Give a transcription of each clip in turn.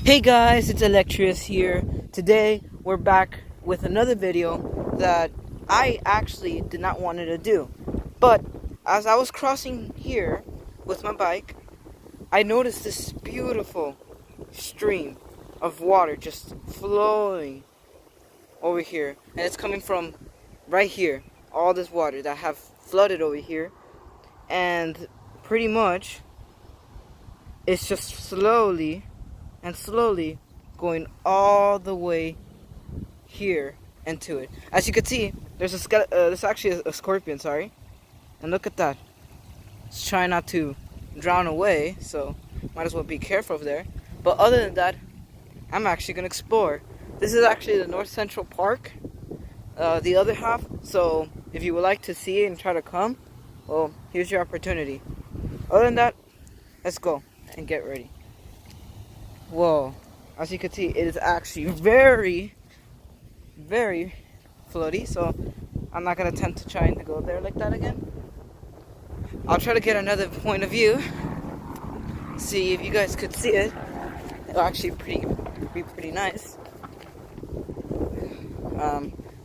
Hey guys, it's Electrius here. Today we're back with another video that I actually did not want to do. But as I was crossing here with my bike, I noticed this beautiful stream of water just flowing over here. And it's coming from right here. All this water that have flooded over here. And pretty much it's just slowly going all the way here into it. As you can see, there's actually a scorpion, sorry. And look at that. It's trying not to drown away, so might as well be careful over there. But other than that, I'm actually going to explore. This is actually the North Central Park, the other half. So if you would like to see it and try to come, well, here's your opportunity. Other than that, let's go and get ready. Whoa, as you can see, it is actually very floaty, so I'm not going to attempt to try and go there like that again. I'll try to get another point of view, see if you guys could see it. It'll actually be pretty nice.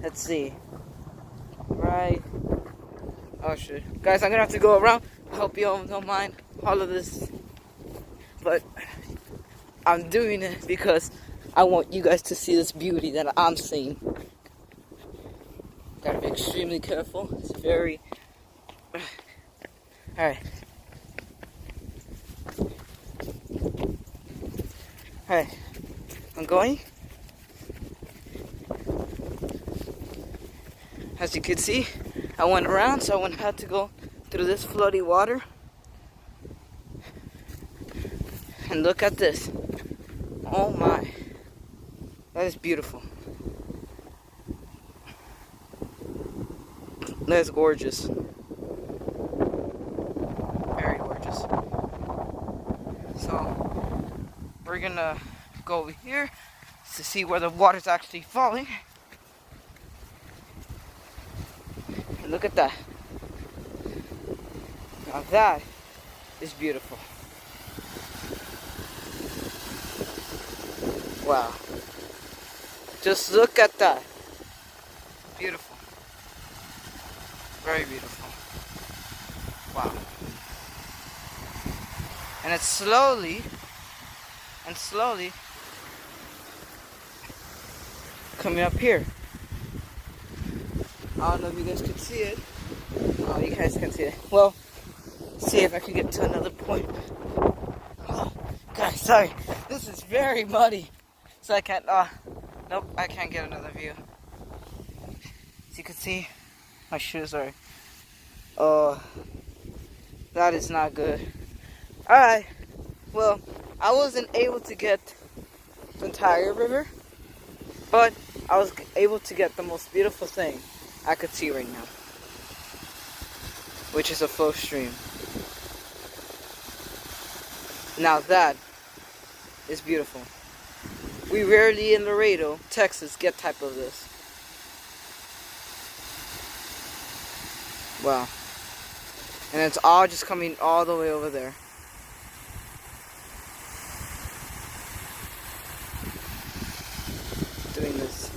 Let's see. Right. Oh shit. Guys, I'm going to have to go around. I hope you all don't mind all of this. But I'm doing it because I want you guys to see this beauty that I'm seeing. Gotta be extremely careful. It's very... Alright. Alright. I'm going. As you can see, I went around, so I wouldn't have to go through this floody water. And look at this. Oh my. That is beautiful. That is gorgeous. Very gorgeous. So, we're gonna go over here to see where the water's actually falling. And look at that. Now that is beautiful. Wow. Just look at that. Beautiful. Very beautiful. Wow. And it's slowly coming up here. I don't know if you guys can see it. Oh, you guys can see it. Well, see if I can get to another point. Oh, guys, sorry. This is very muddy. So I can't, nope, I can't get another view. As you can see, my shoes are, that is not good. Alright, well, I wasn't able to get the entire river, but I was able to get the most beautiful thing I could see right now, which is a flow stream. Now that is beautiful. We rarely in Laredo, Texas, get type of this. Wow. And it's all just coming all the way over there. Doing this.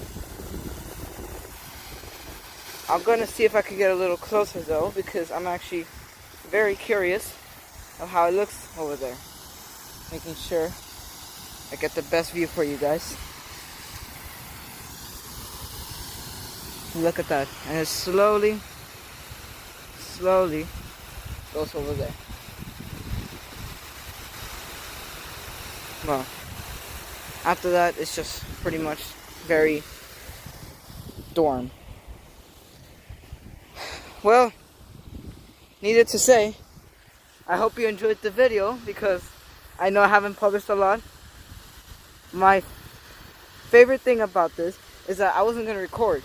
I'm gonna see if I can get a little closer though, because I'm actually very curious of how it looks over there. Making sure I get the best view for you guys. Look at that. And it slowly goes over there. Well, after that, it's just pretty much very dorm. Well, needed to say, I hope you enjoyed the video because I know I haven't published a lot. My favorite thing about this is that I wasn't going to record,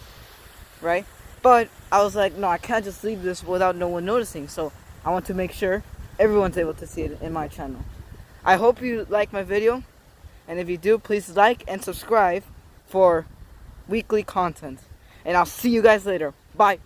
right? But I was like, no, I can't just leave this without no one noticing. So I want to make sure everyone's able to see it in my channel. I hope you like my video. And if you do, please like and subscribe for weekly content. And I'll see you guys later. Bye.